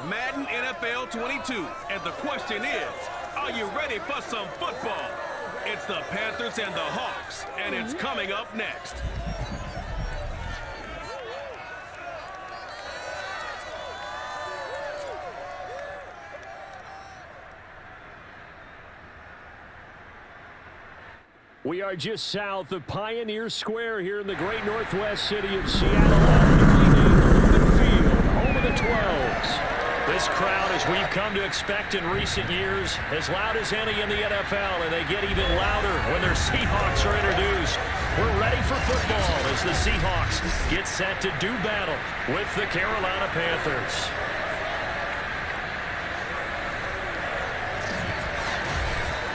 Madden NFL 22, and the question is, are you ready for some football? It's the Panthers and the Hawks, and it's coming up next. We are just south of Pioneer Square here in the great northwest city of Seattle. Home of the 12s. This crowd, as we've come to expect in recent years, as loud as any in the NFL, and they get even louder when their Seahawks are introduced. We're ready for football as the Seahawks get set to do battle with the Carolina Panthers.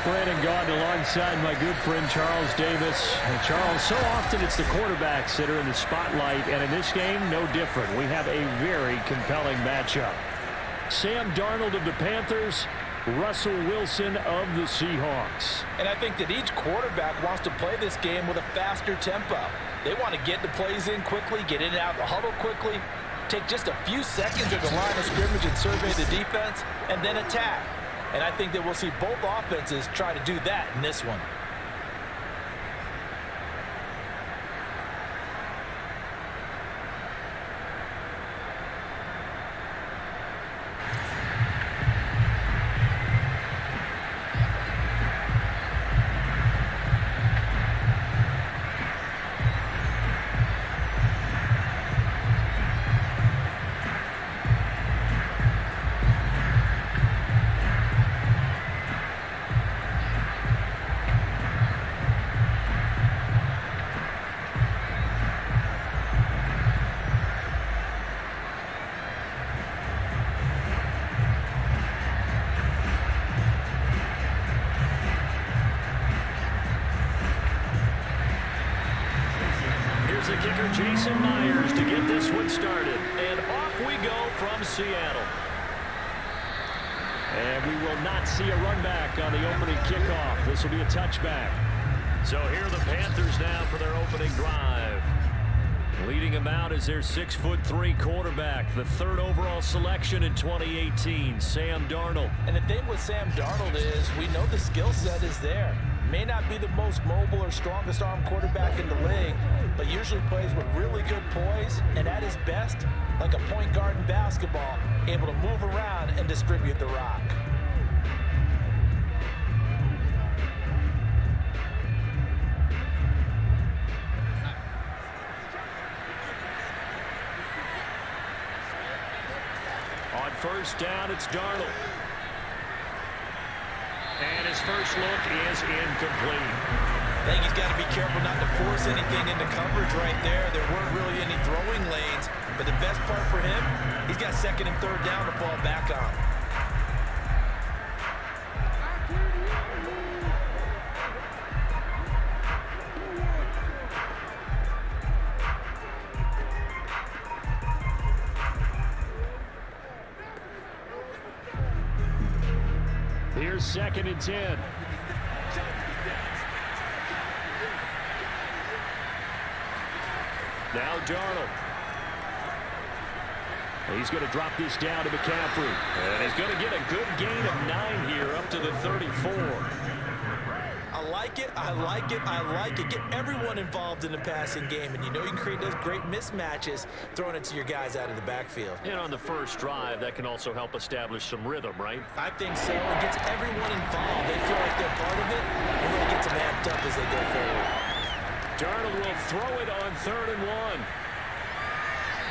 Brandon Gaudin alongside my good friend Charles Davis. And Charles, so often it's the quarterbacks that are in the spotlight, and in this game, no different. We have a very compelling matchup. Sam Darnold of the Panthers, Russell Wilson of the Seahawks. And I think that each quarterback wants to play this game with a faster tempo. They want to get the plays in quickly, get in and out of the huddle quickly, take just a few seconds at the line of scrimmage and survey the defense, and then attack. And I think that we'll see both offenses try to do that in this one. The kicker Jason Myers to get this one started. And off we go from Seattle. And we will not see a run back on the opening kickoff. This will be a touchback. So here are the Panthers now for their opening drive. Leading them out is their 6'3" quarterback, the third overall selection in 2018, Sam Darnold. And the thing with Sam Darnold is we know the skill set is there. May not be the most mobile or strongest arm quarterback in the league, but usually plays with really good poise, and at his best, like a point guard in basketball, able to move around and distribute the rock. On first down, it's Darnold. And his first look is incomplete. I think he's got to be careful not to force anything into coverage right there. There weren't really any throwing lanes, but the best part for him, he's got second and third down to fall back on. Here's second and 10. Now Darnold. He's going to drop this down to McCaffrey. And he's going to get a good gain of 9 here up to the 34. I like it, I like it, I like it. Get everyone involved in the passing game, and you know you can create those great mismatches throwing it to your guys out of the backfield. And on the first drive, that can also help establish some rhythm, right? I think so. It gets everyone involved. They feel like they're part of it, and really gets them amped up as they go forward. Darnold will throw it on 3rd and 1.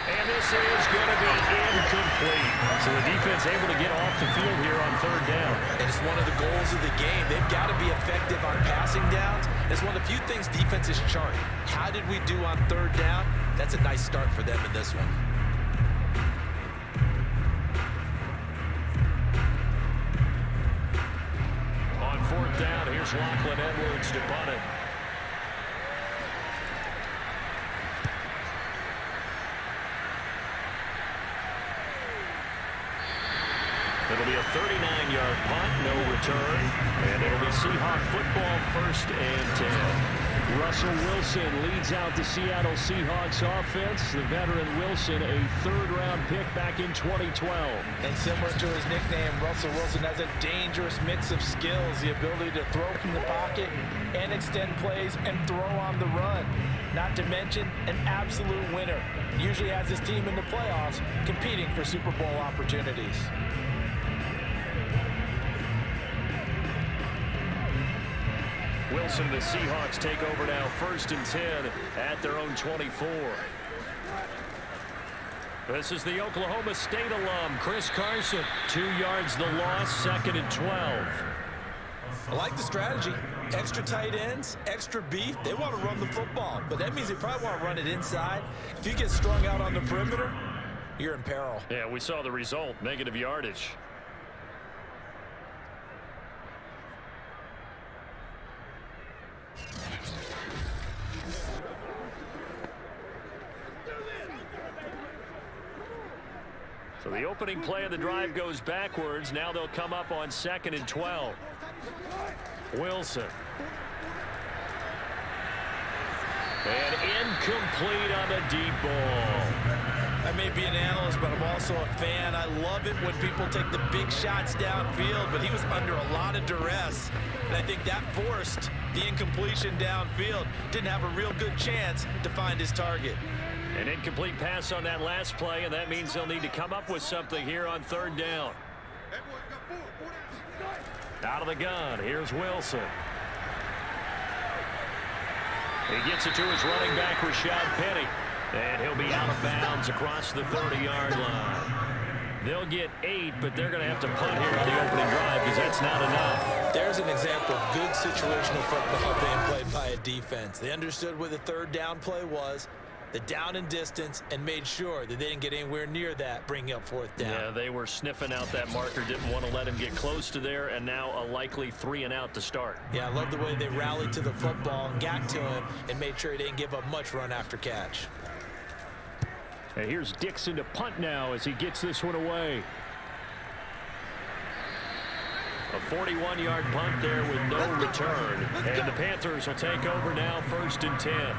And this is going to be incomplete. So the defense able to get off the field here on 3rd down. And it's one of the goals of the game. They've got to be effective on passing downs. It's one of the few things defenses chart. How did we do on 3rd down? That's a nice start for them in this one. On 4th down, here's Lachlan Edwards to punt it. It'll be a 39-yard punt, no return, and it'll be Seahawk football 1st and 10. Russell Wilson leads out the Seattle Seahawks offense. The veteran Wilson, a third-round pick back in 2012. And similar to his nickname, Russell Wilson has a dangerous mix of skills, the ability to throw from the pocket and extend plays and throw on the run. Not to mention an absolute winner. Usually has his team in the playoffs competing for Super Bowl opportunities. Wilson, the Seahawks take over now, 1st and 10 at their own 24. This is the Oklahoma State alum, Chris Carson. 2 yards the loss, 2nd and 12. I like the strategy. Extra tight ends, extra beef. They want to run the football, but that means they probably want to run it inside. If you get strung out on the perimeter, you're in peril. Yeah, we saw the result, negative yardage. So the opening play of the drive goes backwards. Now they'll come up on 2nd and 12. Wilson. And incomplete on the deep ball. I may be an analyst, but I'm also a fan. I love it when people take the big shots downfield, but he was under a lot of duress. And I think that forced the incompletion downfield. Didn't have a real good chance to find his target. An incomplete pass on that last play, and that means they'll need to come up with something here on 3rd down. Out of the gun, here's Wilson. He gets it to his running back, Rashad Penny. And he'll be out of bounds across the 30-yard line. They'll get 8, but they're going to have to punt here on the opening drive because that's not enough. There's an example of good situational football being played by a defense. They understood where the 3rd down play was, the down and distance, and made sure that they didn't get anywhere near that, bringing up 4th down. Yeah, they were sniffing out that marker, didn't want to let him get close to there, and now a likely 3 and out to start. Yeah, I love the way they rallied to the football and got to him and made sure he didn't give up much run after catch. And here's Dixon to punt now as he gets this one away. A 41-yard punt there with no return. And the Panthers will take over now, 1st and 10.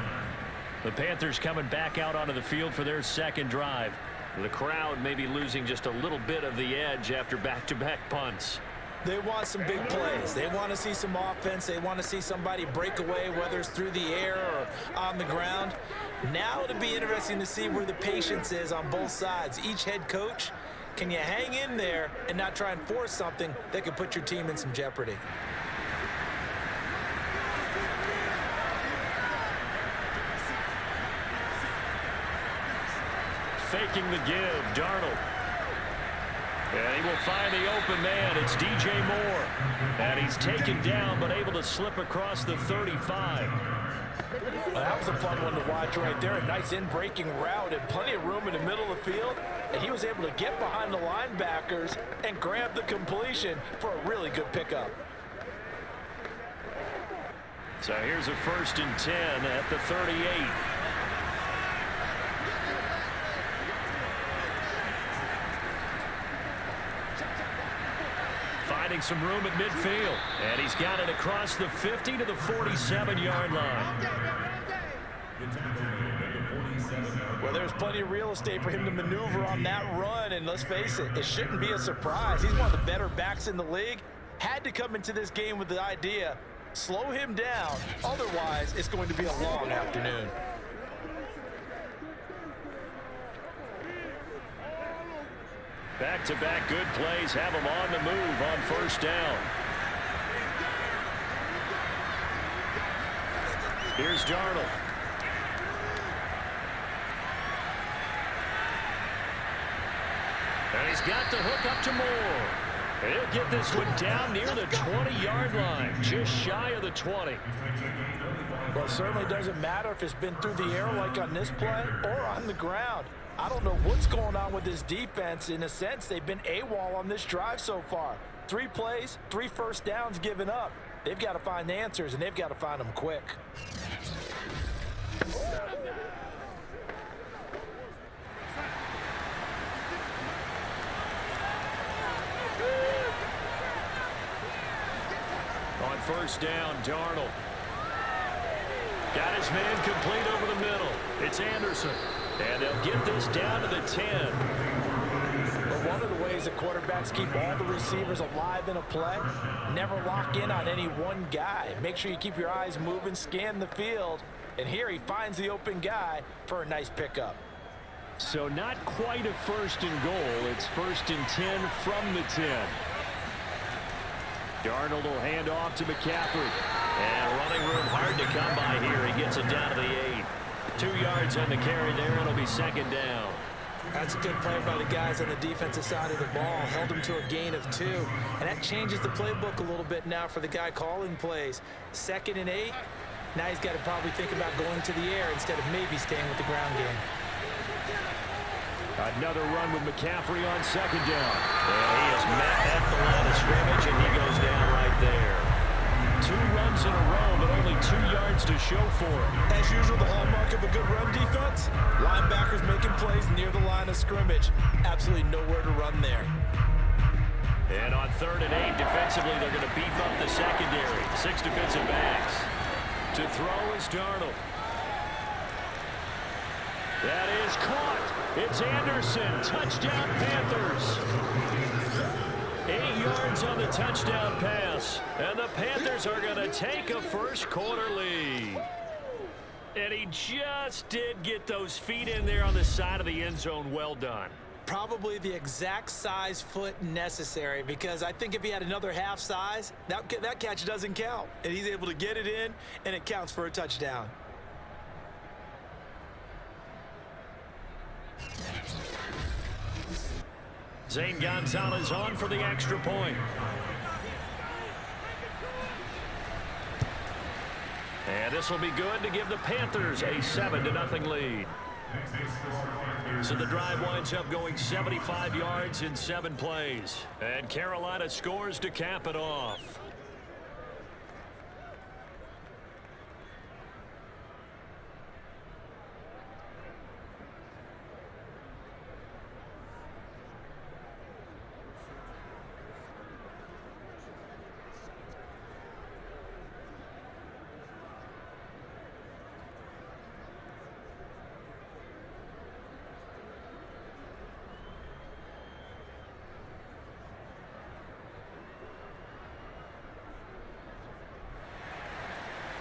The Panthers coming back out onto the field for their 2nd drive. The crowd may be losing just a little bit of the edge after back-to-back punts. They want some big plays. They want to see some offense. They want to see somebody break away, whether it's through the air or on the ground. Now it'll be interesting to see where the patience is on both sides. Each head coach, can you hang in there and not try and force something that could put your team in some jeopardy? Faking the give, Darnold. And he will find the open man. It's DJ Moore. And he's taken down, but able to slip across the 35. Well, that was a fun one to watch right there. A nice in-breaking route and plenty of room in the middle of the field. And he was able to get behind the linebackers and grab the completion for a really good pickup. So here's a 1st and 10 at the 38. Finding some room at midfield. And he's got it across the 50 to the 47-yard line. Well, there's plenty of real estate for him to maneuver on that run. And let's face it, it shouldn't be a surprise. He's one of the better backs in the league. Had to come into this game with the idea, slow him down. Otherwise, it's going to be a long afternoon. Back-to-back good plays have him on the move on 1st down. Here's Darnold. And he's got the hook up to Moore. He'll get this one down near the 20-yard line, just shy of the 20. Well, it certainly doesn't matter if it's been through the air like on this play or on the ground. I don't know what's going on with this defense. In a sense, they've been AWOL on this drive so far. 3 plays, 3 first downs given up. They've got to find the answers, and they've got to find them quick. On 1st down, Darnold. Got his man complete over the middle. It's Anderson. And they'll get this down to the 10. But one of the ways that quarterbacks keep all the receivers alive in a play, never lock in on any one guy. Make sure you keep your eyes moving, scan the field. And here he finds the open guy for a nice pickup. So not quite a first and goal. It's first and 10 from the 10. Darnold will hand off to McCaffrey. And running room hard to come by here. He gets it down to the 8. 2 yards on the carry there. It'll be second down. That's a good play by the guys on the defensive side of the ball. Held him to a gain of 2. And that changes the playbook a little bit now for the guy calling plays. 2nd and 8. Now he's got to probably think about going to the air instead of maybe staying with the ground game. Another run with McCaffrey on second down. And he is met at the line of scrimmage, and he goes down right there. 2 runs in a row, but only 2 yards to show for it. As usual, the hallmark of a good run defense, linebackers making plays near the line of scrimmage. Absolutely nowhere to run there. And on 3rd and 8, defensively, they're going to beef up the secondary. 6 defensive backs. To throw is Darnold. That is caught. It's Anderson. Touchdown, Panthers. 8 yards on the touchdown pass. And the Panthers are going to take a first quarter lead. And he just did get those feet in there on the side of the end zone. Well done. Probably the exact size foot necessary, because I think if he had another half size, that catch doesn't count. And he's able to get it in, and it counts for a touchdown. Zane Gonzalez on for the extra point. And this will be good to give the Panthers a 7-0 lead. So the drive winds up going 75 yards in 7 plays. And Carolina scores to cap it off.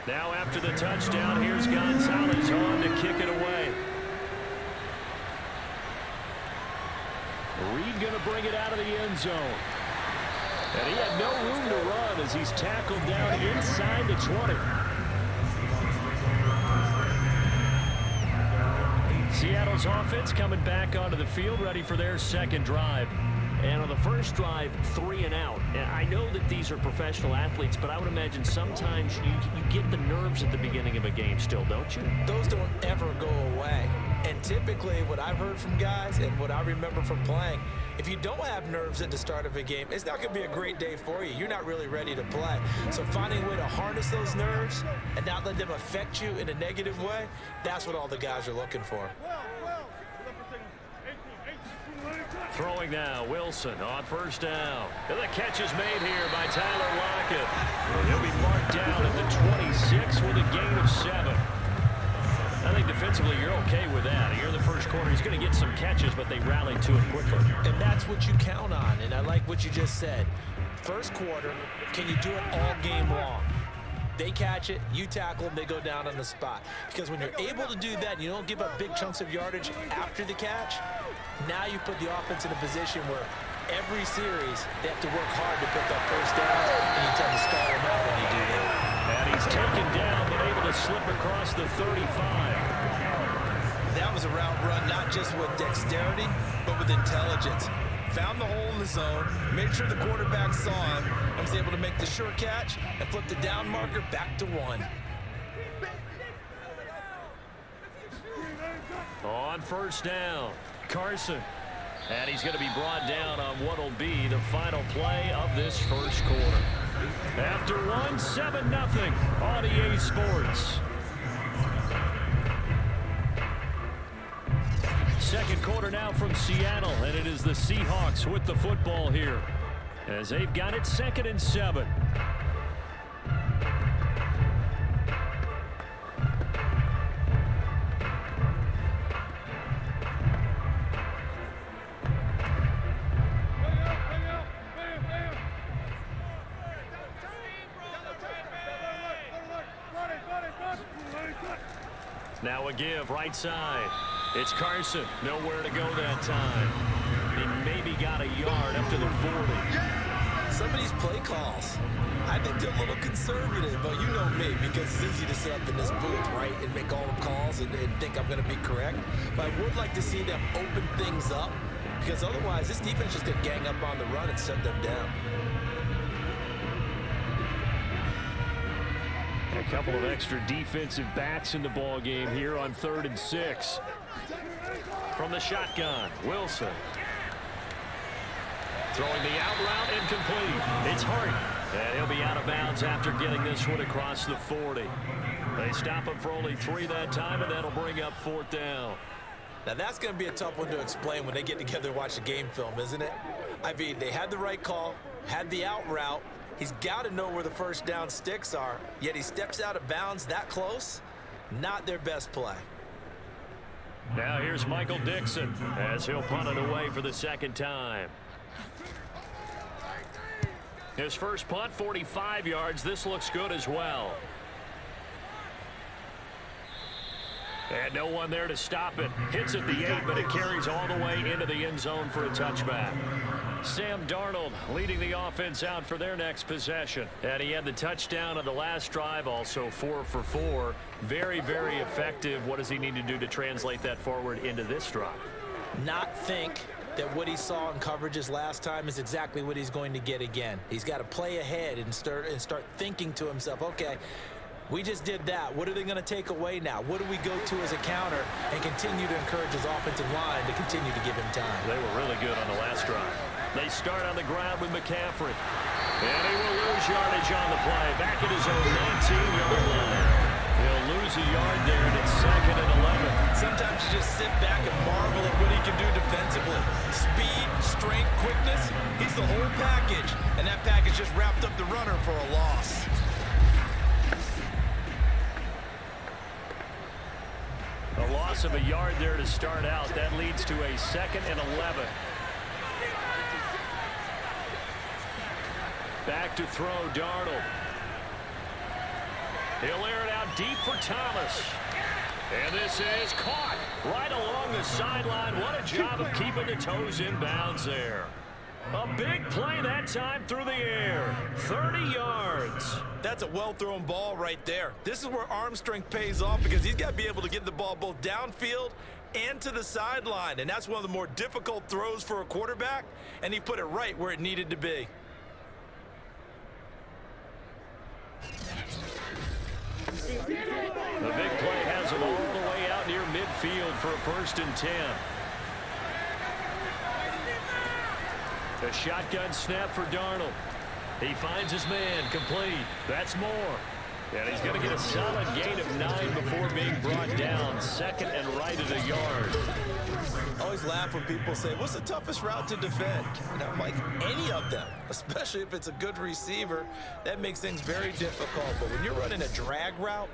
Now after the touchdown, here's Gonzalez on to kick it away. Reed going to bring it out of the end zone. And he had no room to run as he's tackled down inside the 20. Seattle's offense coming back onto the field, ready for their second drive. And on the first drive, 3 and out. And I know that these are professional athletes, but I would imagine sometimes you get the nerves at the beginning of a game still, don't you? Those don't ever go away. And typically what I've heard from guys and what I remember from playing, if you don't have nerves at the start of a game, it's not going to be a great day for you. You're not really ready to play. So finding a way to harness those nerves and not let them affect you in a negative way, that's what all the guys are looking for. Throwing now, Wilson on first down. And the catch is made here by Tyler Lockett. And he'll be marked down at the 26 with a gain of 7. I think defensively you're okay with that. Here in the first quarter, he's going to get some catches, but they rallied to it quickly. And that's what you count on, and I like what you just said. First quarter, can you do it all game long? They catch it, you tackle them, they go down on the spot. Because when you're able to do that, you don't give up big chunks of yardage after the catch, now you put the offense in a position where every series they have to work hard to pick up first down, and you tend to stall them out when you do that. And he's taken down, but able to slip across the 35. That was a route run, not just with dexterity, but with intelligence. Found the hole in the zone, made sure the quarterback saw him, and was able to make the sure catch and flip the down marker back to 1. On first down, Carson. And he's going to be brought down on what will be the final play of this first quarter. After 1, 7-0 on EA Sports. Second quarter now from Seattle, and it is the Seahawks with the football here as they've got it 2nd and 7. Now a give, right side. It's Carson. Nowhere to go that time. He maybe got a yard up to the 40. Some of these play calls, I think they're a little conservative, but you know me, because it's easy to sit up in this booth, right, and make all the calls and think I'm going to be correct. But I would like to see them open things up, because otherwise this defense just going to gang up on the run and shut them down. A couple of extra defensive backs in the ball game here on 3rd and 6. From the shotgun, Wilson. Throwing the out route, incomplete. It's Hart. And he'll be out of bounds after getting this one across the 40. They stop him for only 3 that time, and that'll bring up 4th down. Now that's going to be a tough one to explain when they get together to watch the game film, isn't it? I mean, they had the right call, had the out route. He's got to know where the first down sticks are, yet he steps out of bounds that close. Not their best play. Now here's Michael Dixon as he'll punt it away for the 2nd time. His first punt, 45 yards. This looks good as well. And no one there to stop it. Hits at the 8, but it carries all the way into the end zone for a touchback. Sam Darnold leading the offense out for their next possession. And he had the touchdown on the last drive, also 4 for 4. Very, very effective. What does he need to do to translate that forward into this drive? Not think that what he saw in coverages last time is exactly what he's going to get again. He's got to play ahead and start thinking to himself, okay, we just did that. What are they going to take away now? What do we go to as a counter, and continue to encourage his offensive line to continue to give him time? They were really good on the last drive. They start on the ground with McCaffrey. And he will lose yardage on the play. Back at his own 19-yard line. He'll lose a yard there, and it's 2nd and 11. Sometimes you just sit back and marvel at what he can do defensively. Speed, strength, quickness, he's the whole package. And that package just wrapped up the runner for a loss. A loss of a yard there to start out. That leads to a 2nd and 11. Back to throw, Darnold. He'll air it out deep for Thomas. And this is caught right along the sideline. What a job of keeping the toes in bounds there. A big play that time through the air. 30 yards. That's a well-thrown ball right there. This is where arm strength pays off, because he's got to be able to get the ball both downfield and to the sideline. And that's one of the more difficult throws for a quarterback. And he put it right where it needed to be. The big play has him all the way out near midfield for a 1st and 10. The shotgun snap for Darnold. He finds his man, complete. That's more. And he's going to get a solid gain of 9 before being brought down. 2nd and right at a yard. I always laugh when people say, what's the toughest route to defend? And I'm like, any of them, especially if it's a good receiver. That makes things very difficult. But when you're running a drag route,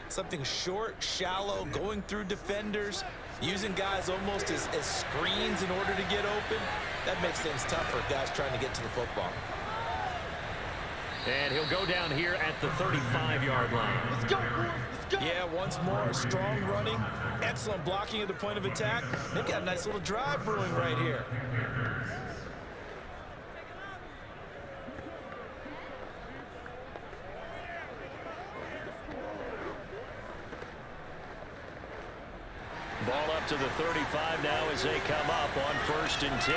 something short, shallow, going through defenders, using guys almost as screens in order to get open, that makes things tough for guys trying to get to the football. And he'll go down here at the 35-yard line. Let's go, boys. Let's go. Yeah, once more, strong running, excellent blocking at the point of attack. They've got a nice little drive brewing right here. Ball up to the 35 now as they come up on 1st and 10.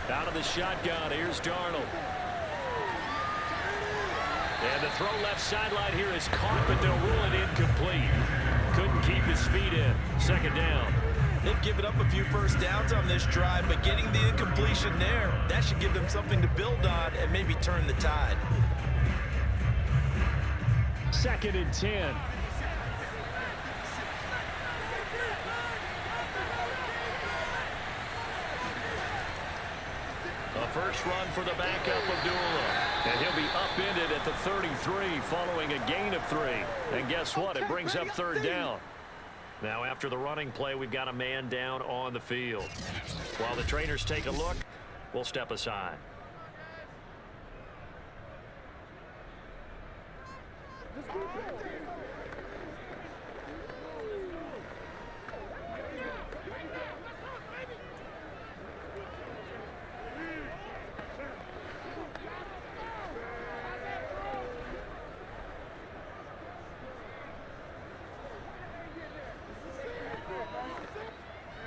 Out of the shotgun, here's Darnold. And the throw left sideline here is caught, but they'll rule it incomplete. Couldn't keep his feet in. 2nd down. They've given up a few first downs on this drive, but getting the incompletion there, that should give them something to build on and maybe turn the tide. 2nd and 10. A first run for the backup Abdullah. And he'll be upended at the 33 following a gain of 3. And guess what? It brings up 3rd down. Now after the running play, we've got a man down on the field. While the trainers take a look, we'll step aside.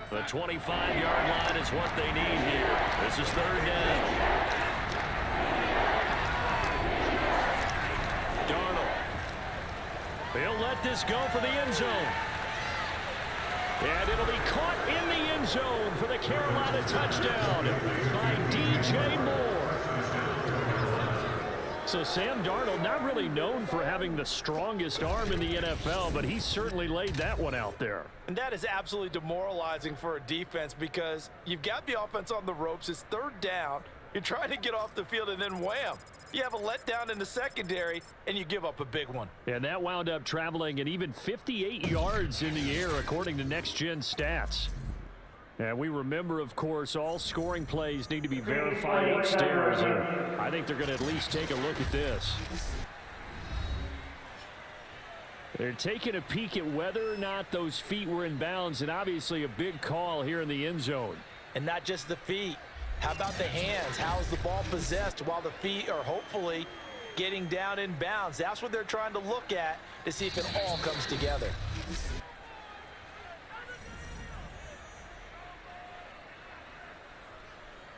The 25-yard line is what they need here. This is third down. Darnold. He'll let this go for the end zone. And it'll be caught in the end zone for the Carolina touchdown by DJ Moore. So Sam Darnold, not really known for having the strongest arm in the NFL, but he certainly laid that one out there. And that is absolutely demoralizing for a defense because you've got the offense on the ropes. It's third down. You're trying to get off the field, and then wham, you have a letdown in the secondary, and you give up a big one. And that wound up traveling an even 58 yards in the air, according to Next Gen Stats. And we remember, of course, all scoring plays need to be verified upstairs, and I think they're going to at least take a look at this. They're taking a peek at whether or not those feet were in bounds, and obviously a big call here in the end zone. And not just the feet. How about the hands? How is the ball possessed while the feet are hopefully getting down in bounds? That's what they're trying to look at to see if it all comes together.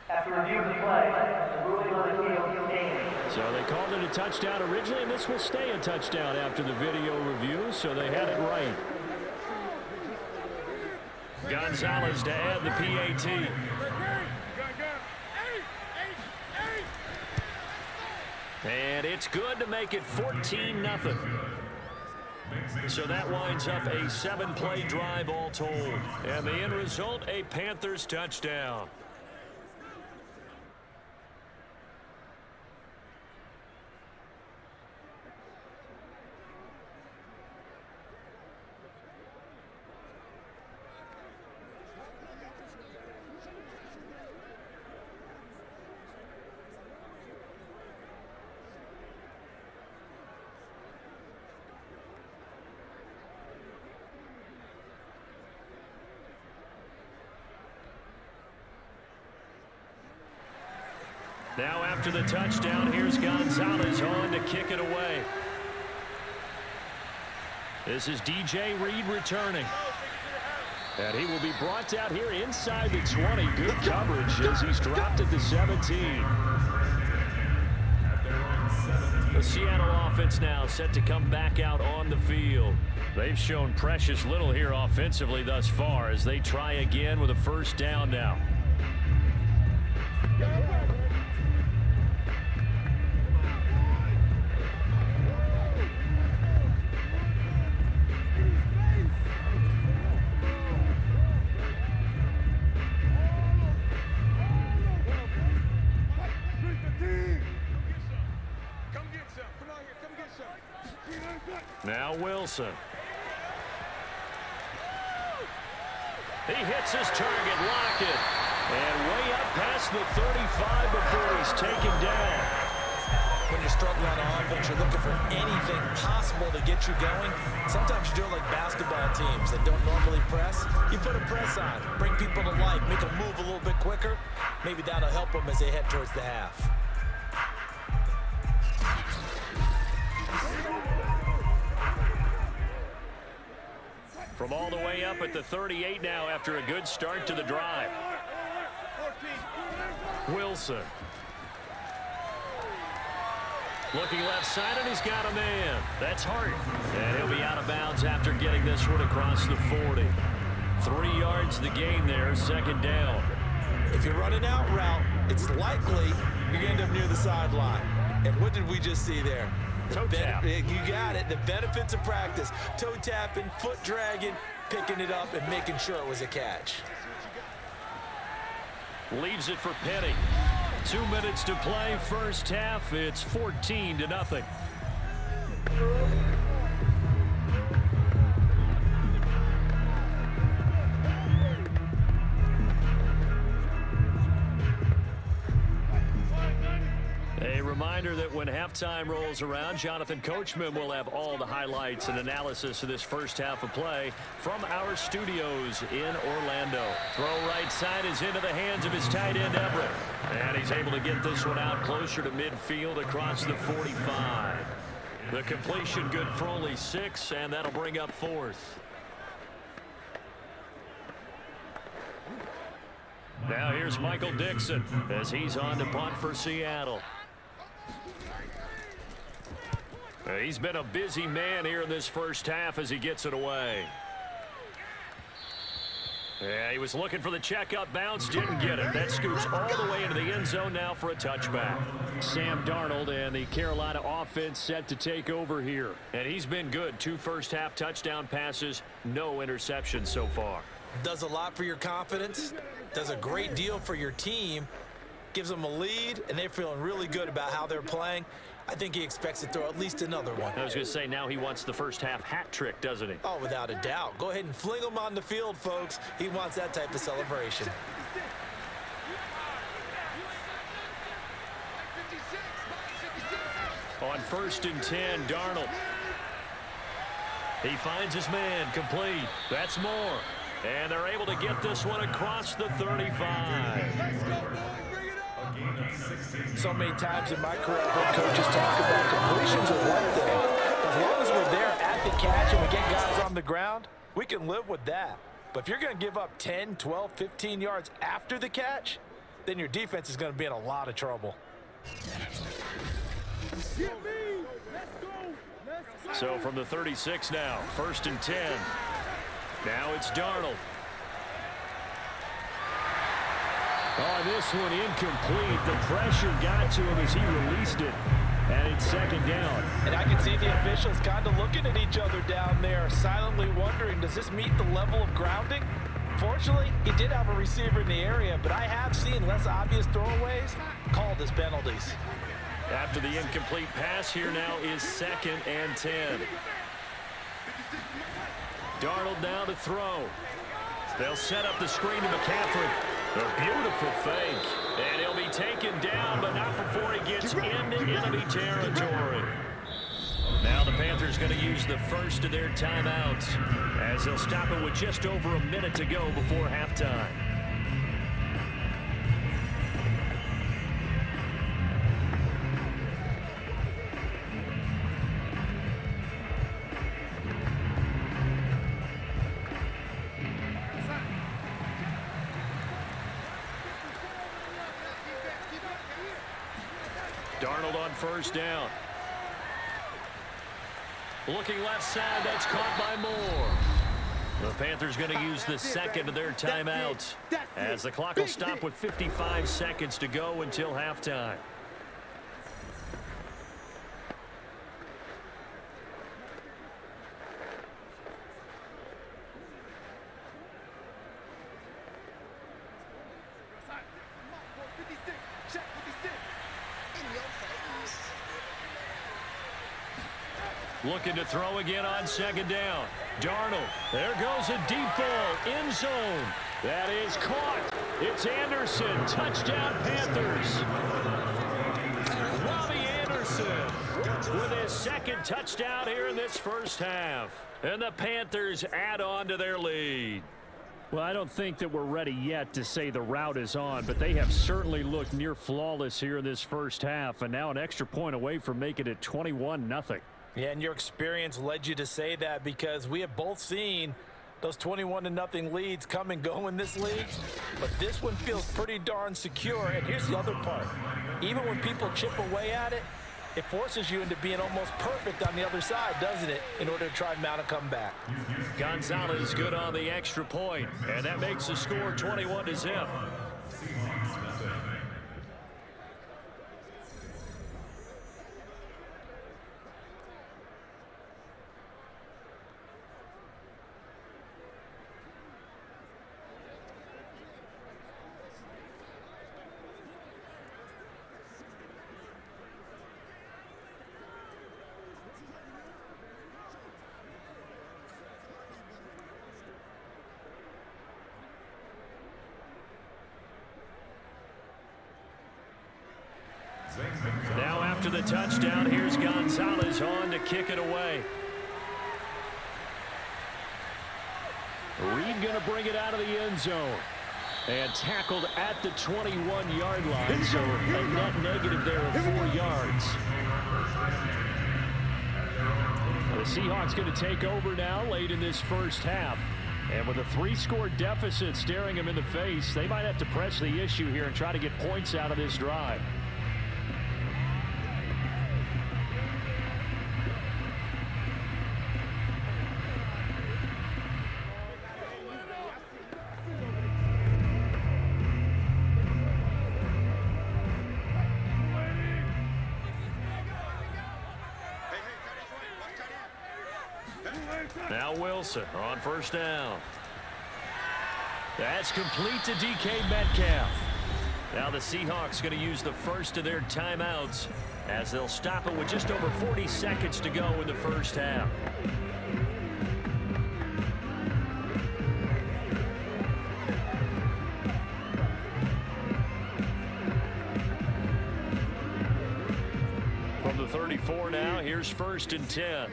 After reviewing the play, the ruling on the field standing. So they called it a touchdown originally, and this will stay a touchdown after the video review, so they had it right. Gonzalez to add the PAT. And it's good to make it 14-0. So that winds up a 7-play drive all told. And the end result, a Panthers touchdown. Now after the touchdown, here's Gonzalez on to kick it away. This is DJ Reed returning. And he will be brought out here inside the 20. Good coverage as he's dropped at the 17. The Seattle offense now set to come back out on the field. They've shown precious little here offensively thus far as they try again with a first down now. Now Wilson. He hits his target, Lockett. And way up past the 35 before he's taken down. When you're struggling on offense, you're looking for anything possible to get you going. Sometimes you do it like basketball teams that don't normally press. You put a press on, bring people to life, make them move a little bit quicker. Maybe that'll help them as they head towards the half. From all the way up at the 38 now after a good start to the drive. Wilson. Looking left side, and he's got a man. That's Hart. And he'll be out of bounds after getting this one across the 40. 3 yards the gain there, second down. If you're running out route, it's likely you're going to end up near the sideline. And what did we just see there? Toe tap. You got it. The benefits of practice. Toe tapping, foot dragging, picking it up, and making sure it was a catch. Leaves it for Penny. 2 minutes to play, first half. It's 14-0. A reminder that when halftime rolls around, Jonathan Coachman will have all the highlights and analysis of this first half of play from our studios in Orlando. Throw right side is into the hands of his tight end, Everett. And he's able to get this one out closer to midfield across the 45. The completion good for only 6, and that'll bring up 4th. Now here's Michael Dixon as he's on to punt for Seattle. He's been a busy man here in this first half as he gets it away. Yeah, he was looking for the checkup bounce, didn't get it. That scoots all the way into the end zone now for a touchback. Sam Darnold and the Carolina offense set to take over here. And he's been good. 2 first-half touchdown passes, no interceptions so far. Does a lot for your confidence, does a great deal for your team, gives them a lead, and they're feeling really good about how they're playing. I think he expects to throw at least another one. I was going to say, now he wants the first half hat trick, doesn't he? Oh, without a doubt. Go ahead and fling him on the field, folks. He wants that type of celebration. On 1st and 10, Darnold. He finds his man, complete. That's more. And they're able to get this one across the 35. So many times in my career, I've heard coaches talk about completions are one thing. As long as we're there at the catch and we get guys on the ground, we can live with that. But if you're going to give up 10, 12, 15 yards after the catch, then your defense is going to be in a lot of trouble. So from the 36 now, 1st and 10. Now it's Darnold. Oh, this one incomplete. The pressure got to him as he released it. And it's 2nd down. And I can see the officials kind of looking at each other down there, silently wondering, does this meet the level of grounding? Fortunately, he did have a receiver in the area, but I have seen less obvious throwaways called as penalties. After the incomplete pass, here now is 2nd and 10. Darnold now to throw. They'll set up the screen to McCaffrey. A beautiful fake. And he'll be taken down, but not before he gets into enemy territory. Now the Panthers going to use the first of their timeouts as they'll stop it with just over a minute to go before halftime. Darnold on 1st down. Looking left side, that's caught by Moore. The Panthers going to use the 2nd of their timeouts as the clock will stop with 55 seconds to go until halftime. Looking to throw again on 2nd down. Darnold. There goes a deep ball. End zone. That is caught. It's Anderson. Touchdown, Panthers. Robbie Anderson with his 2nd touchdown here in this first half. And the Panthers add on to their lead. Well, I don't think that we're ready yet to say the route is on, but they have certainly looked near flawless here in this first half, and now an extra point away from making it 21-0. Yeah, and your experience led you to say that because we have both seen those 21-0 leads come and go in this league. But this one feels pretty darn secure. And here's the other part. Even when people chip away at it, it forces you into being almost perfect on the other side, doesn't it, in order to try and mount a comeback. Gonzalez good on the extra point, and that makes the score 21-0. Now after the touchdown, here's Gonzalez on to kick it away. Reed going to bring it out of the end zone. And tackled at the 21-yard line, so a net negative there of 4 yards. The Seahawks going to take over now late in this first half. And with a 3-score deficit staring them in the face, they might have to press the issue here and try to get points out of this drive. Now Wilson on first down. That's complete to DK Metcalf. Now the Seahawks going to use the first of their timeouts as they'll stop it with just over 40 seconds to go in the first half. From the 34 now, here's first and 10.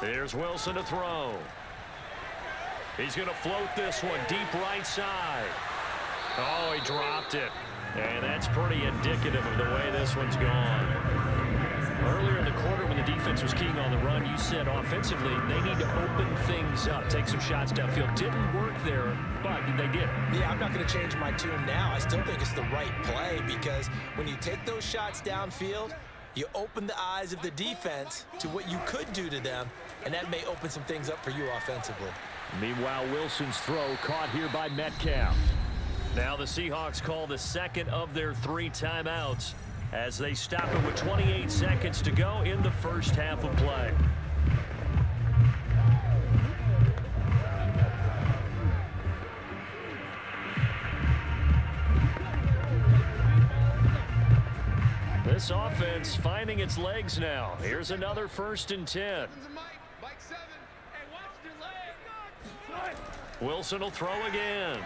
Here's Wilson to throw. He's going to float this one deep right side. Oh, he dropped it. And that's pretty indicative of the way this one's gone. Earlier in the quarter when the defense was keying on the run, you said offensively they need to open things up, take some shots downfield. Didn't work there, but they did. Yeah, I'm not going to change my tune now. I still think it's the right play because when you take those shots downfield, you open the eyes of the defense to what you could do to them, and that may open some things up for you offensively. Meanwhile, Wilson's throw caught here by Metcalf. Now the Seahawks call the second of their 3 timeouts as they stop it with 28 seconds to go in the first half of play. This offense finding its legs now. Here's another first and 10. Wilson will throw again.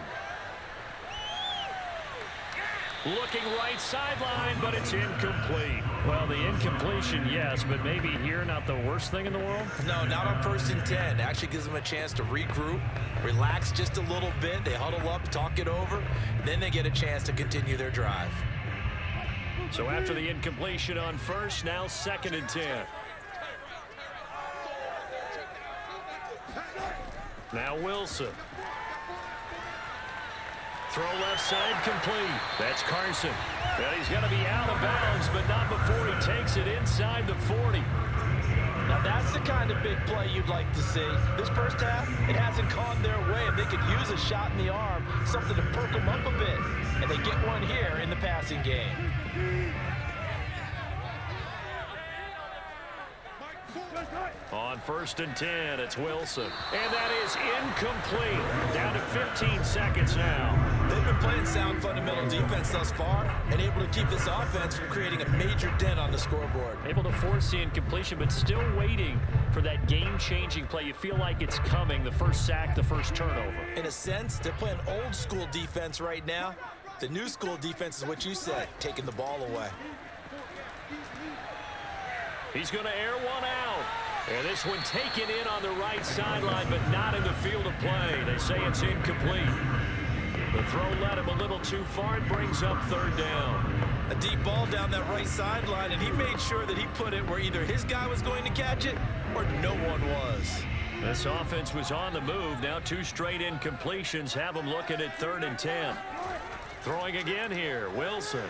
Looking right sideline, but it's incomplete. Well, the incompletion, yes, but maybe here not the worst thing in the world? No, not on first and 10. Actually gives them a chance to regroup, relax just a little bit. They huddle up, talk it over, then they get a chance to continue their drive. So after the incompletion on first, now second and 10. Now Wilson. Throw left side complete. That's Carson. Well, he's going to be out of bounds, but not before he takes it inside the 40. Now that's the kind of big play you'd like to see. This first half, it hasn't gone their way. If they could use a shot in the arm, something to perk them up a bit, and they get one here in the passing game. On first and 10, it's Wilson. And that is incomplete. Down to 15 seconds now. They've been playing sound fundamental defense thus far and able to keep this offense from creating a major dent on the scoreboard. Able to force the incompletion, but still waiting for that game-changing play. You feel like it's coming, the first sack, the first turnover. In a sense, they're playing old-school defense right now. The new school defense is what you said, taking the ball away. He's going to air one out. And this one taken in on the right sideline, but not in the field of play. They say it's incomplete. The throw led him a little too far. It brings up third down. A deep ball down that right sideline, and he made sure that he put it where either his guy was going to catch it or no one was. This offense was on the move. Now 2 straight incompletions have them looking at 3rd and 10. Throwing again here, Wilson.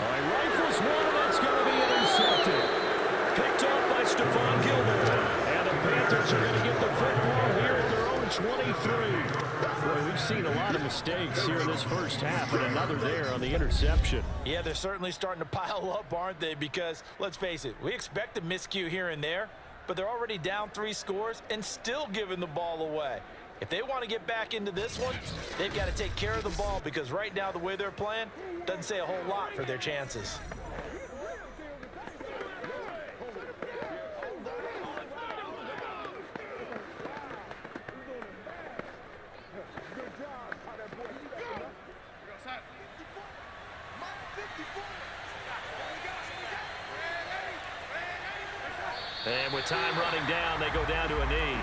All right, rifles one, and it's going to be intercepted. Picked off by Stephon Gilmore. And the Panthers are going to get the football here at their own 23. Boy, we've seen a lot of mistakes here in this first half, and another there on the interception. Yeah, they're certainly starting to pile up, aren't they? Because, let's face it, we expect a miscue here and there, but they're already down 3 scores and still giving the ball away. If they want to get back into this one, they've got to take care of the ball because right now the way they're playing doesn't say a whole lot for their chances. And with time running down, they go down to a knee.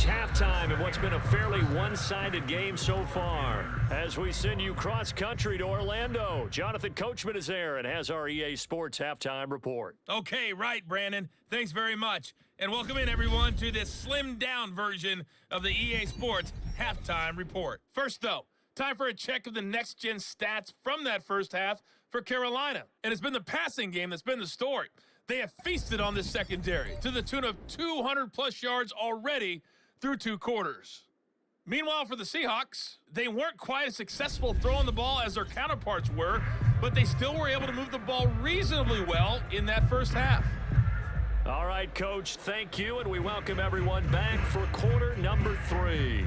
reach halftime in what's been a fairly one-sided game so far. As we send you cross-country to Orlando, Jonathan Coachman is there and has our EA Sports halftime report. Okay, right, Brandon. Thanks very much. And welcome in, everyone, to this slimmed-down version of the EA Sports halftime report. First, though, time for a check of the next-gen stats from that first half for Carolina. And it's been the passing game that's been the story. They have feasted on this secondary to the tune of 200-plus yards already through 2 quarters. Meanwhile, for the Seahawks, they weren't quite as successful throwing the ball as their counterparts were, but they still were able to move the ball reasonably well in that first half. All right, Coach, thank you, and we welcome everyone back for quarter number 3.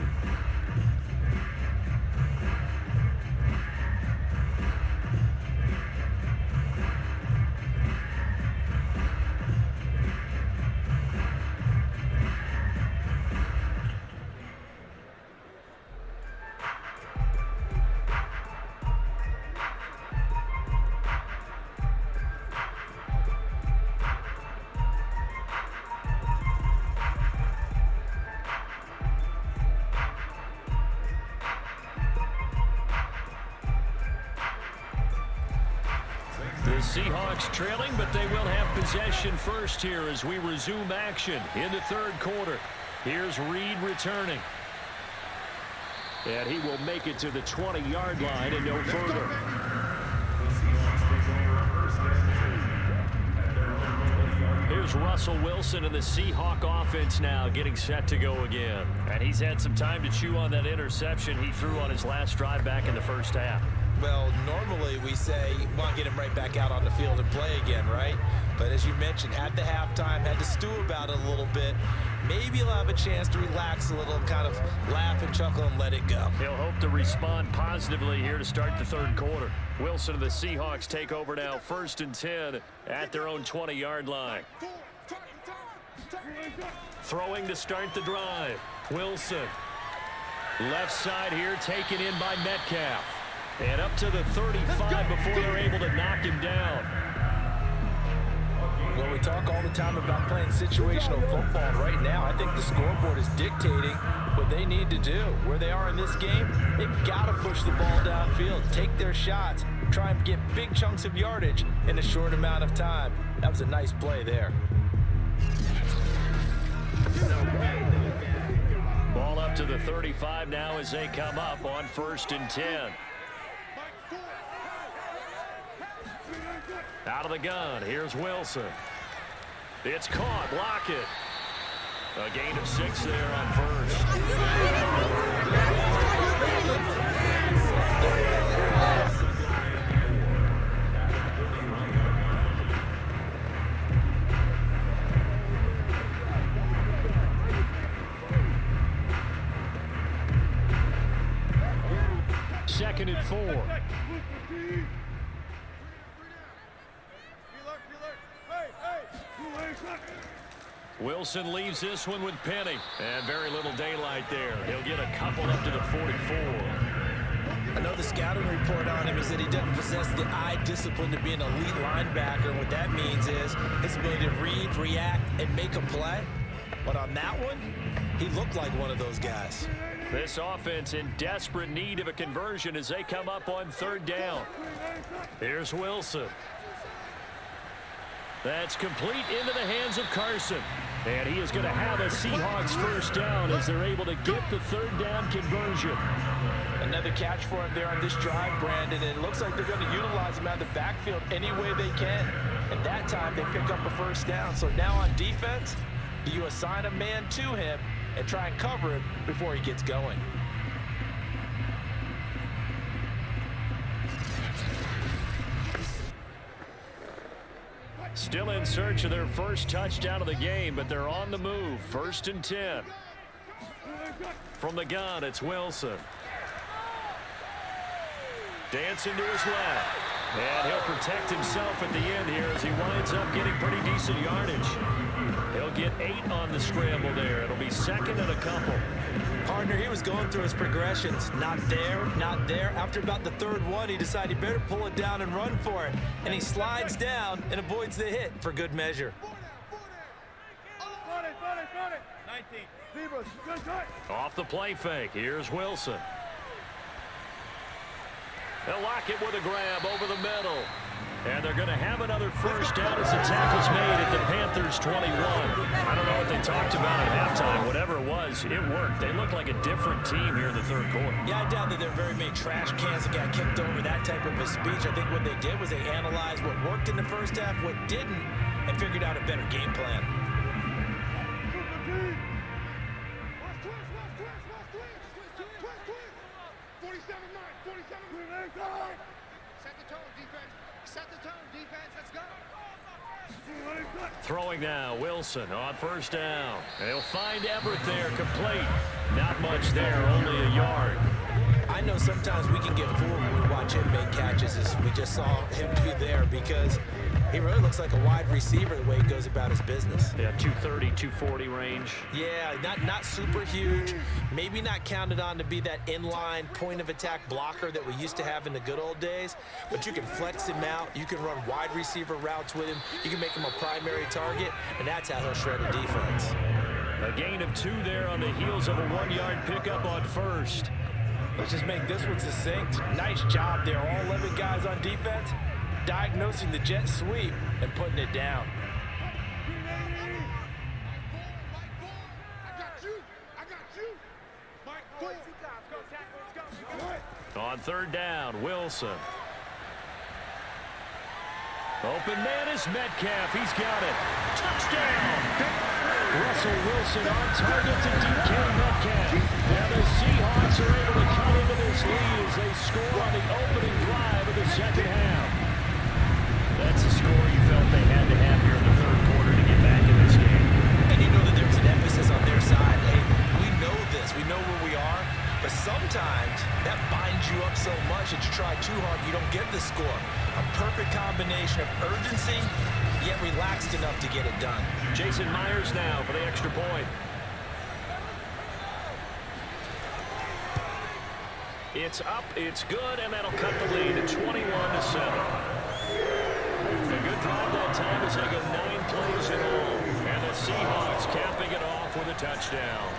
The Seahawks trailing, but they will have possession first here as we resume action in the third quarter. Here's Reed returning. And he will make it to the 20-yard line and no further. Here's Russell Wilson and the Seahawk offense now getting set to go again. And he's had some time to chew on that interception he threw on his last drive back in the first half. Well, normally we say, well, get him right back out on the field and play again, right? But as you mentioned, at the halftime, had to stew about it a little bit. Maybe he'll have a chance to relax a little, kind of laugh and chuckle and let it go. He'll hope to respond positively here to start the third quarter. Wilson and the Seahawks take over now, 1st and 10 at their own 20-yard line. Throwing to start the drive. Wilson. Left side here, taken in by Metcalf. And up to the 35 before they're able to knock him down. Well, we talk all the time about playing situational football. Right now, I think the scoreboard is dictating what they need to do. Where they are in this game, they've got to push the ball downfield, take their shots, try and get big chunks of yardage in a short amount of time. That was a nice play there. Ball up to the 35 now as they come up on 1st and 10. Out of the gun, here's Wilson. It's caught, block it. A gain of 6 there on 1st. Second and 4. Wilson leaves this one with Penny. And very little daylight there. He'll get a couple up to the 44. I know the scouting report on him is that he doesn't possess the eye discipline to be an elite linebacker. And what that means is his ability to read, react, and make a play. But on that one, he looked like one of those guys. This offense in desperate need of a conversion as they come up on 3rd down. Here's Wilson. That's complete into the hands of Carson. And he is going to have a Seahawks 1st down as they're able to get the 3rd down conversion. Another catch for him there on this drive, Brandon, and it looks like they're going to utilize him out of the backfield any way they can. And that time, they pick up a 1st down. So now on defense, do you assign a man to him and try and cover him before he gets going? Still in search of their first touchdown of the game, but they're on the move. 1st and 10. From the gun, it's Wilson. Dancing to his left. And he'll protect himself at the end here as he winds up getting pretty decent yardage. He'll get 8 on the scramble there. It'll be 2nd and a couple. Partner, he was going through his progressions. Not there, not there. After about the 3rd one, he decided he better pull it down and run for it. And he slides down and avoids the hit for good measure. Off the play fake. Here's Wilson. They'll lock it with a grab over the middle. And they're going to have another first down as the tackle's made at the Panthers 21. I don't know what they talked about at halftime. Whatever it was, it worked. They looked like a different team here in the third quarter. Yeah, I doubt that there are very many trash cans that got kicked over that type of a speech. I think what they did was they analyzed what worked in the first half, what didn't, and figured out a better game plan. Throwing now, Wilson on first down. They'll find Everett there, complete. Not much there, only a yard. I know sometimes we can get fooled when we watch him make catches, as we just saw him do there, because he really looks like a wide receiver the way he goes about his business. Yeah, 230, 240 range. Yeah, not super huge. Maybe not counted on to be that inline point-of-attack blocker that we used to have in the good old days, but you can flex him out. You can run wide receiver routes with him. You can make him a primary target, and that's how he'll shred a defense. A gain of 2 there on the heels of a 1-yard pickup on first. Let's just make this one succinct. Nice job there. All 11 guys on defense diagnosing the jet sweep and putting it down. On third down, Wilson. Open man is Metcalf. He's got it. Touchdown! Russell Wilson on target to DK Metcalf. Now the Seahawks are able to cut into this lead as they score on the opening drive of the second half. That's a score you felt they had to have here in the third quarter to get back in this game. And you know that there was an emphasis on their side. Hey, we know this. We know where we are. But sometimes that binds you up so much that you try too hard, you don't get the score. A perfect combination of urgency, yet relaxed enough to get it done. Jason Myers now for the extra point. It's up, it's good, and that'll cut the lead to 21-7. A good drive that time as they go 9 plays in all. And the Seahawks capping it off with a touchdown.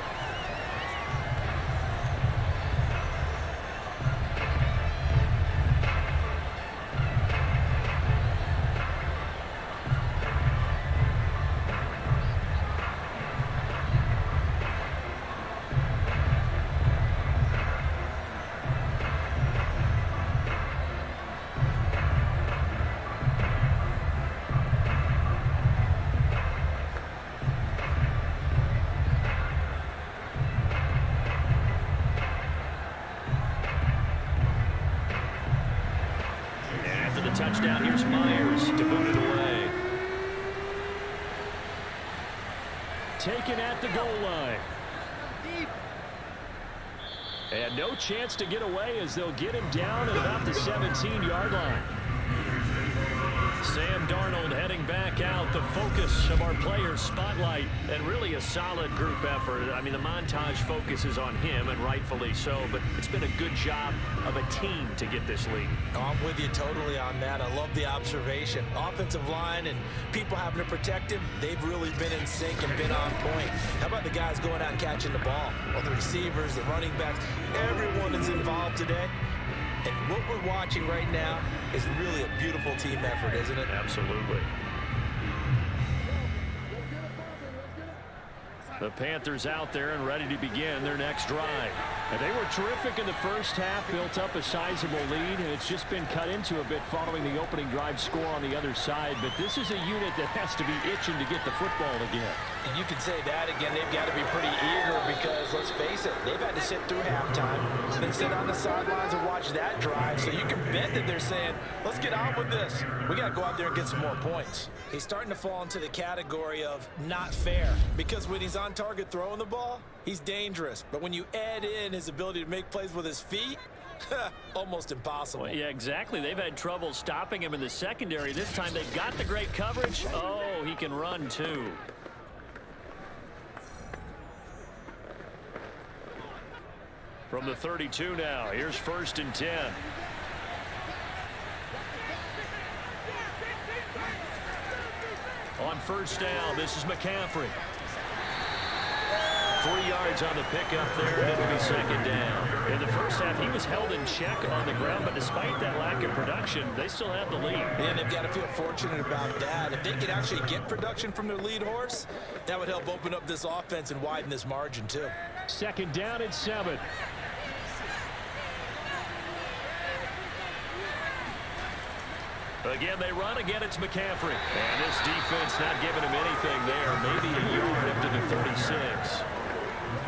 Touchdown. Here's Myers to boot it away. Taken at the goal line. And no chance to get away as they'll get him down at about the 17-yard line. Sam Darnold heading back out, the focus of our players' spotlight, and really a solid group effort. I mean, the montage focuses on him, and rightfully so, but it's been a good job of a team to get this lead. I'm with you totally on that. I love the observation. Offensive line and people having to protect him, they've really been in sync and been on point. How about the guys going out and catching the ball? Well, the receivers, the running backs, everyone is involved today. And what we're watching right now is really a beautiful team effort, isn't it? Absolutely. The Panthers out there and ready to begin their next drive. And they were terrific in the first half, built up a sizable lead, and it's just been cut into a bit following the opening drive score on the other side. But this is a unit that has to be itching to get the football again. And you can say that again. They've got to be pretty eager because, let's face it, they've had to sit through halftime, then sit on the sidelines and watch that drive. So you can bet that they're saying, let's get on with this. We got to go out there and get some more points. He's starting to fall into the category of not fair because when he's on target throwing the ball, he's dangerous. But when you add in his ability to make plays with his feet, almost impossible. Well, yeah, exactly. They've had trouble stopping him in the secondary. This time they've got the great coverage. Oh, he can run too. From the 32 now, here's 1st and 10. On first down, this is McCaffrey. 3 yards on the pickup there, and it'll be second down. In the first half, he was held in check on the ground, but despite that lack of production, they still had the lead. Yeah, they've got to feel fortunate about that. If they could actually get production from their lead horse, that would help open up this offense and widen this margin, too. Second down and 7. Again, they run. Again, it's McCaffrey. And this defense not giving him anything there. Maybe a yard up to the 36.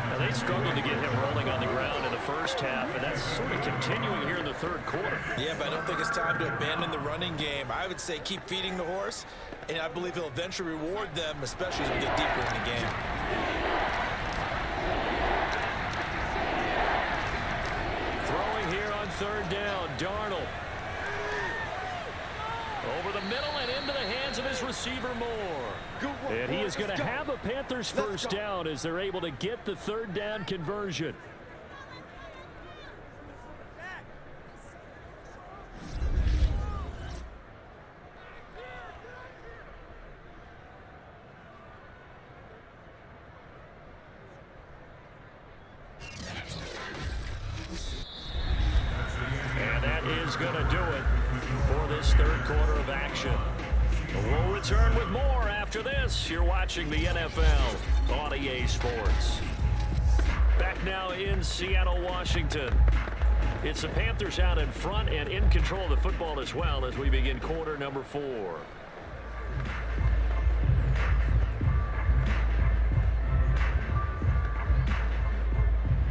Now, they struggled to get him rolling on the ground in the first half, and that's sort of continuing here in the third quarter. Yeah, but I don't think it's time to abandon the running game. I would say keep feeding the horse, and I believe he'll eventually reward them, especially as we get deeper in the game. Throwing here on third down, Darnold. Over the middle and into the hands of his receiver, Moore. And he is going to have a Panthers first down as they're able to get the third down conversion. And that is going to do it for this third quarter of action. We'll return with more after this. You're watching the NFL on EA Sports. Back now in Seattle, Washington. It's the Panthers out in front and in control of the football as well as we begin quarter number 4.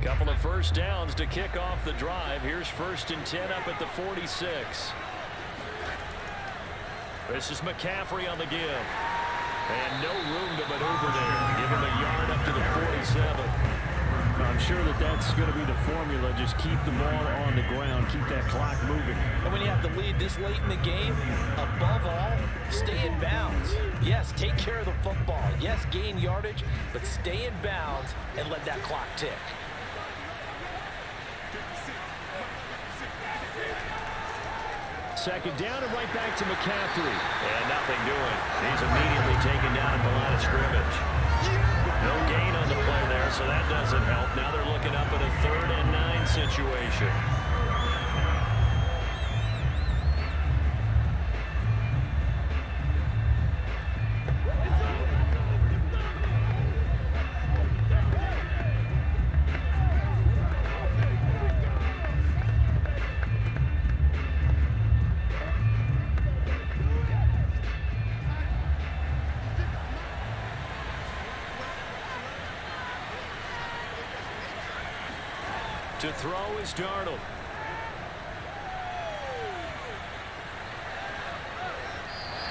Couple of first downs to kick off the drive. Here's 1st and 10 up at the 46. This is McCaffrey on the give. And no room to maneuver there. Give him a yard up to the 47. I'm sure that that's going to be the formula. Just keep the ball on the ground. Keep that clock moving. And when you have the lead this late in the game, above all, stay in bounds. Yes, take care of the football. Yes, gain yardage, but stay in bounds and let that clock tick. Second down and right back to McCaffrey. And nothing doing. He's immediately taken down at the line of scrimmage. No gain on the play there, so that doesn't help. Now they're looking up at a 3rd and 9 situation. To throw is Darnold.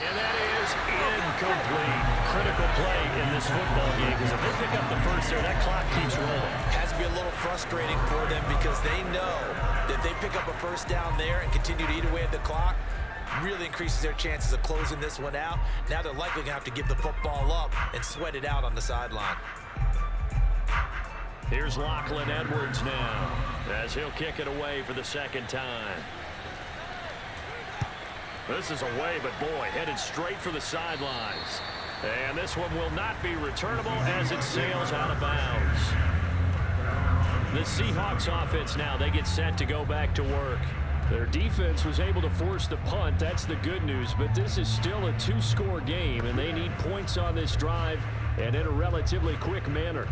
And that is incomplete. Critical play in this football game because if they pick up the first there, that clock keeps rolling. Has to be a little frustrating for them because they know that they pick up a first down there and continue to eat away at the clock, really increases their chances of closing this one out. Now they're likely going to have to give the football up and sweat it out on the sideline. Here's Lachlan Edwards now as he'll kick it away for the second time. This is away, but boy, headed straight for the sidelines. And this one will not be returnable as it sails out of bounds. The Seahawks offense now, they get set to go back to work. Their defense was able to force the punt. That's the good news, but this is still a 2-score game, and they need points on this drive and in a relatively quick manner.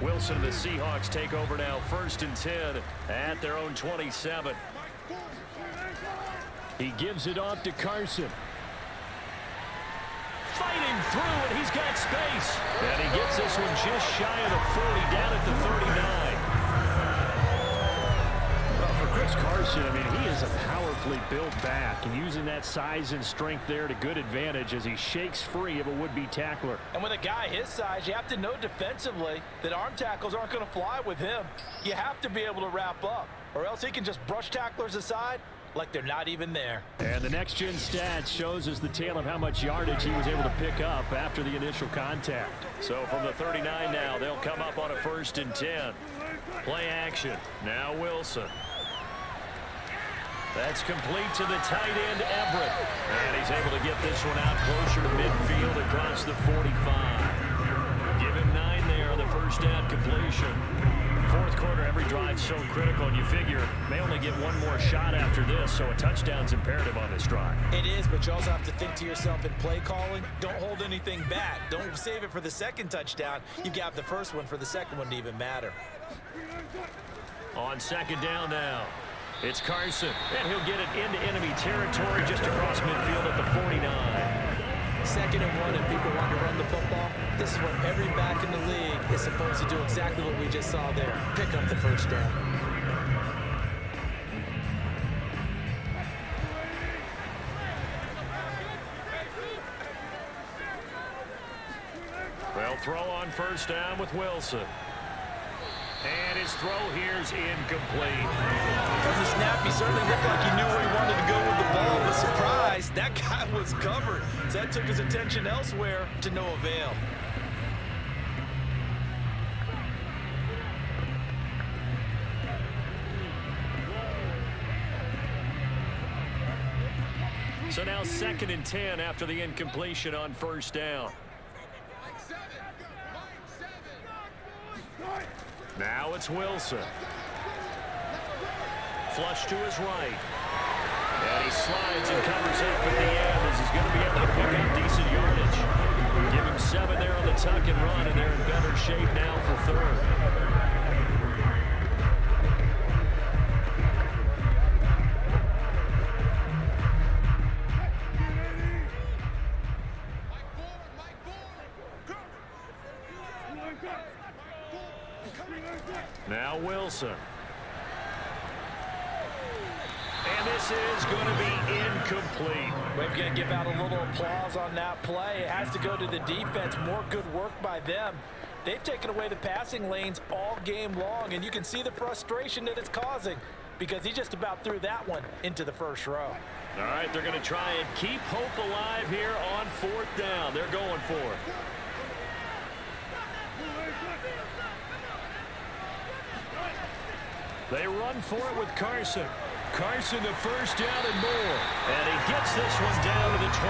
Wilson and the Seahawks take over now, 1st and 10 at their own 27. He gives it off to Carson. Fighting through, and he's got space. And he gets this one just shy of the 40, down at the 39. Well, for Chris Carson, I mean, he is a powerfully built back, and using that size and strength there to good advantage as he shakes free of a would-be tackler. And with a guy his size, you have to know defensively that arm tackles aren't going to fly with him. You have to be able to wrap up, or else he can just brush tacklers aside like they're not even there. And the next-gen stats shows us the tale of how much yardage he was able to pick up after the initial contact. So from the 39 now, they'll come up on a 1st and 10. Play action. Now Wilson. That's complete to the tight end, Everett. And he's able to get this one out closer to midfield across the 45. Give him 9 there on the first down completion. Fourth quarter, every drive so critical, and you figure may only get one more shot after this, so a touchdown's imperative on this drive. It is, but you also have to think to yourself in play calling, don't hold anything back. Don't save it for the second touchdown. You got the first one for the second one to even matter. On second down now, it's Carson, and he'll get it into enemy territory just across midfield at the 49. Second and 1, and people want to run the football. This is what every back in the league is supposed to do, exactly what we just saw there. Pick up the first down. They'll throw on first down with Wilson. And his throw here's incomplete. From the snap, he certainly looked like he knew where he wanted to go with the ball, but surprise, that guy was covered. So that took his attention elsewhere to no avail. So now 2nd and 10 after the incompletion on first down. Now it's Wilson. Flush to his right. And he slides and covers up at the end as he's going to be able to pick up decent yardage. Give him 7 there on the tuck and run, and they're in better shape now for 3rd. Now Wilson. And this is going to be incomplete. We're going to give out a little applause on that play. It has to go to the defense. More good work by them. They've taken away the passing lanes all game long, and you can see the frustration that it's causing because he just about threw that one into the first row. All right, they're going to try and keep hope alive here on 4th down. They're going for it. They run for it with Carson. Carson the first down and more. And he gets this one down to the 24.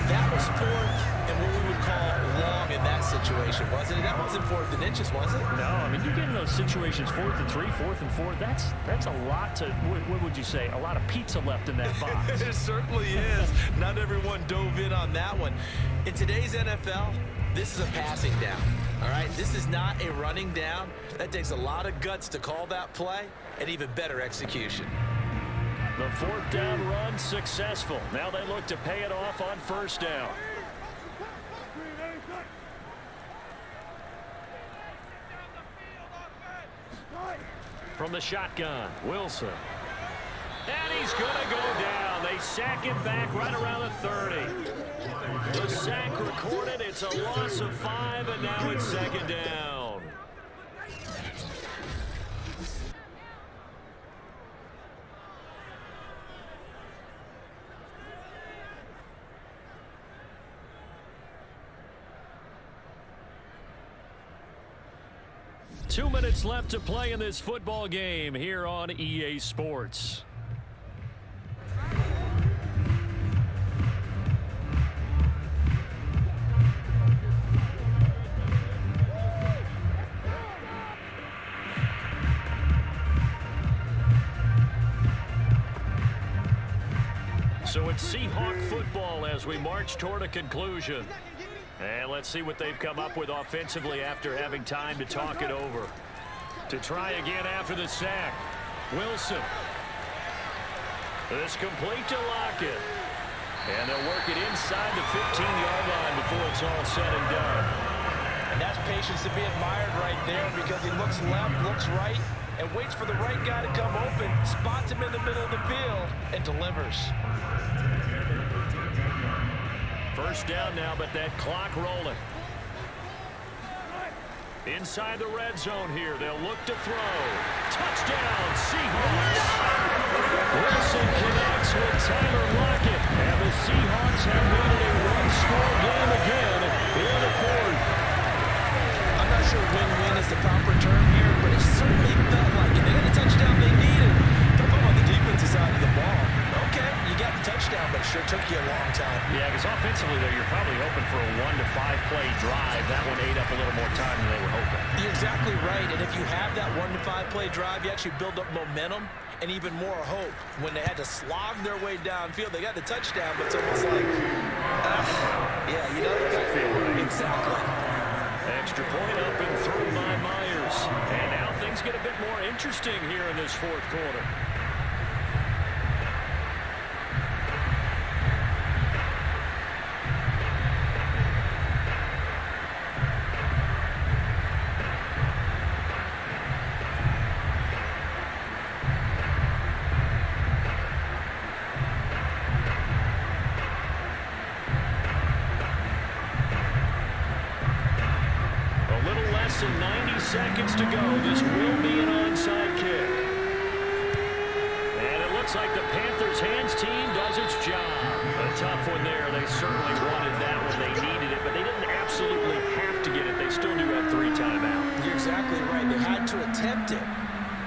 That was 4th and what we would call long in that situation, wasn't it? That wasn't 4th and inches, was it? No, I mean, you get in those situations 4th and 3, 4th and 4. That's a lot to, what would you say, a lot of pizza left in that box. It certainly is. Not everyone dove in on that one. In today's NFL, this is a passing down. All right, this is not a running down. That takes a lot of guts to call that play and even better execution. The 4th down run successful. Now they look to pay it off on first down. From the shotgun, Wilson. And he's going to go down. They sack him back right around the 30. The sack recorded. It's a loss of 5, and now it's 2nd down. Two minutes left to play in this football game here on EA Sports. So it's Seahawk football as we march toward a conclusion. And let's see what they've come up with offensively after having time to talk it over. To try again after the sack, Wilson. This complete to Lockett. And they'll work it inside the 15-yard line before it's all said and done. And that's patience to be admired right there because he looks left, looks right, and waits for the right guy to come open, spots him in the middle of the field, and delivers. First down now, but that clock rolling. Inside the red zone here, they'll look to throw. Touchdown, Seahawks! Wilson connects with Tyler Lockett, and the Seahawks have made it a one-score game again in the 4th. I'm not sure win-win is the proper term here, but it certainly Yeah, because offensively, though, you're probably hoping for a 1 to 5 play drive. That one ate up a little more time than they were hoping. You're exactly right. And if you have that 1 to 5 play drive, you actually build up momentum and even more hope. When they had to slog their way downfield, they got the touchdown, but it's almost like, yeah, you know, exactly. Extra point up and through by Myers. And now things get a bit more interesting here in this fourth quarter. Less than 90 seconds to go. This will be an onside kick. And it looks like the Panthers hands team does its job. A tough one there. They certainly wanted that when they needed it, but they didn't absolutely have to get it. They still do have 3 timeouts. You're exactly right. They had to attempt it.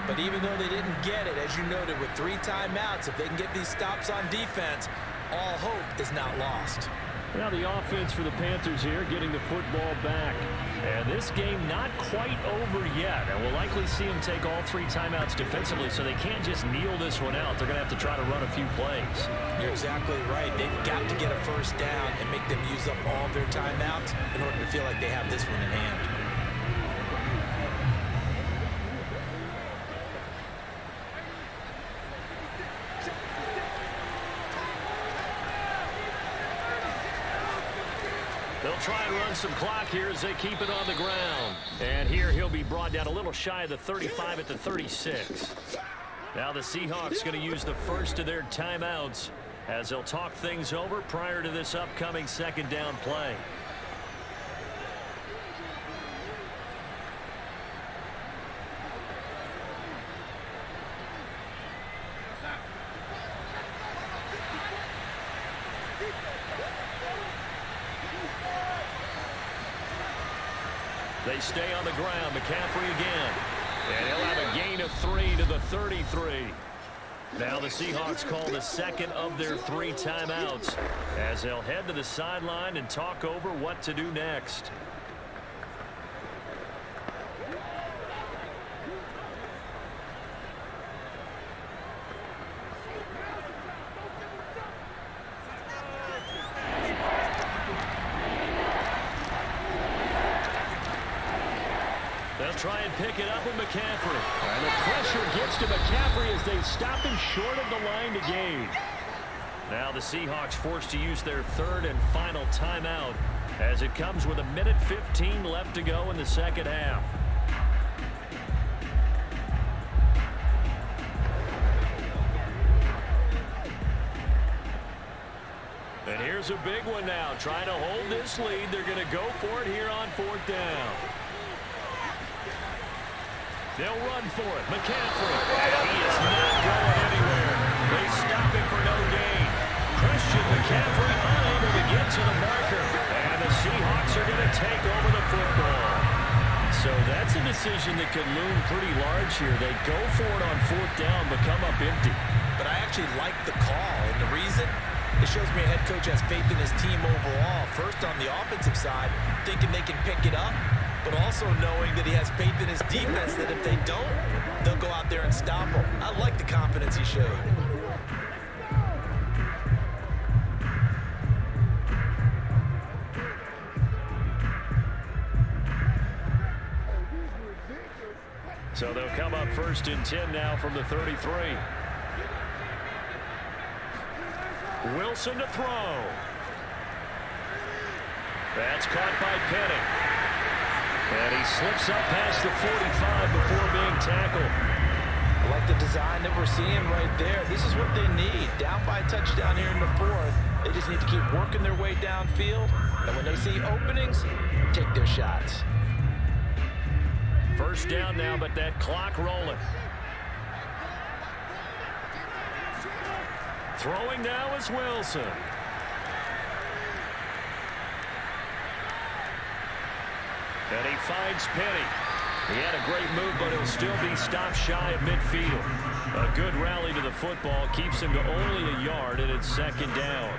But even though they didn't get it, as you noted, with 3 timeouts, if they can get these stops on defense, all hope is not lost. Now the offense for the Panthers here, getting the football back. And this game not quite over yet. And we'll likely see them take all 3 timeouts defensively, so they can't just kneel this one out. They're going to have to try to run a few plays. You're exactly right. They've got to get a first down and make them use up all their timeouts in order to feel like they have this one in hand. They'll try and run some clock here as they keep it on the ground. And here he'll be brought down a little shy of the 35 at the 36. Now the Seahawks going to use the first of their timeouts as they'll talk things over prior to this upcoming second down play. They stay on the ground. McCaffrey again. And he'll have a gain of 3 to the 33. Now the Seahawks call the second of their 3 timeouts as they'll head to the sideline and talk over what to do next. Try and pick it up with McCaffrey. And the pressure gets to McCaffrey as they stop him short of the line to gain. Now the Seahawks forced to use their 3rd and final timeout as it comes with 1:15 left to go in the second half. And here's a big one now. Trying to hold this lead. They're going to go for it here on 4th down. They'll run for it. McCaffrey. He is not going anywhere. They stop him for no gain. Christian McCaffrey unable to get to the marker. And the Seahawks are going to take over the football. So that's a decision that could loom pretty large here. They go for it on 4th down, but come up empty. But I actually like the call. And the reason? It shows me a head coach has faith in his team overall. First on the offensive side, thinking they can pick it up, but also knowing that he has faith in his defense that if they don't, they'll go out there and stop him. I like the confidence he showed. So they'll come up 1st and 10 now from the 33. Wilson to throw. That's caught by Penny. And he slips up past the 45 before being tackled. I like the design that we're seeing right there. This is what they need. Down by a touchdown here in the 4th. They just need to keep working their way downfield. And when they see openings, take their shots. 1st down now, but that clock rolling. Throwing now is Wilson. And he finds Penny. He had a great move, but he'll still be stopped shy of midfield. A good rally to the football keeps him to only a yard, and it's 2nd down.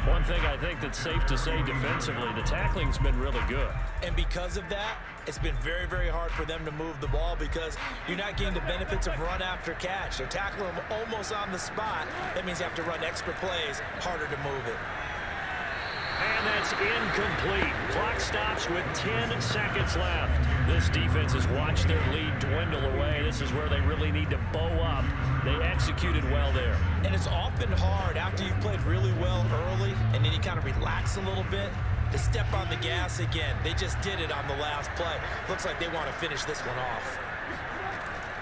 One thing I think that's safe to say defensively, the tackling's been really good. And because of that, it's been very, very hard for them to move the ball because you're not getting the benefits of run after catch. They're tackling them almost on the spot. That means you have to run extra plays, harder to move it. And that's incomplete. Clock stops with 10 seconds left. This defense has watched their lead dwindle away. This is where they really need to bow up. They executed well there. And it's often hard after you've played really well early and then you kind of relax a little bit to step on the gas again. They just did it on the last play. Looks like they want to finish this one off.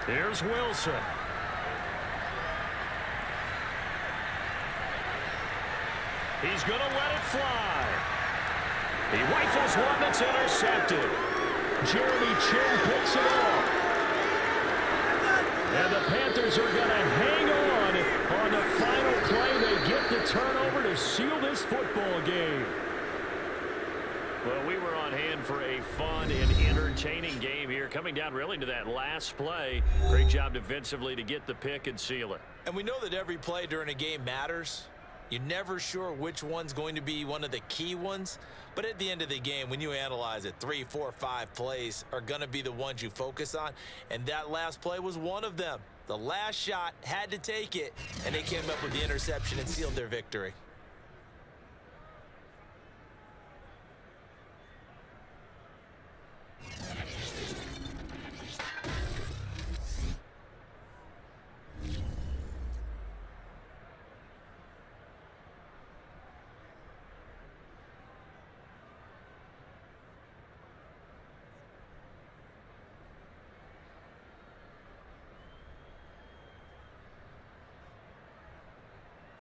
Here's Wilson. He's going to let it fly. He rifles one that's intercepted. Jeremy Chin picks it off. And the Panthers are going to hang on the final play. They get the turnover to seal this football game. Well, we were on hand for a fun and entertaining game here. Coming down really to that last play. Great job defensively to get the pick and seal it. And we know that every play during a game matters. You're never sure which one's going to be one of the key ones. But at the end of the game, when you analyze it, 3, 4, 5 plays are going to be the ones you focus on. And that last play was one of them. The last shot had to take it, and they came up with the interception and sealed their victory.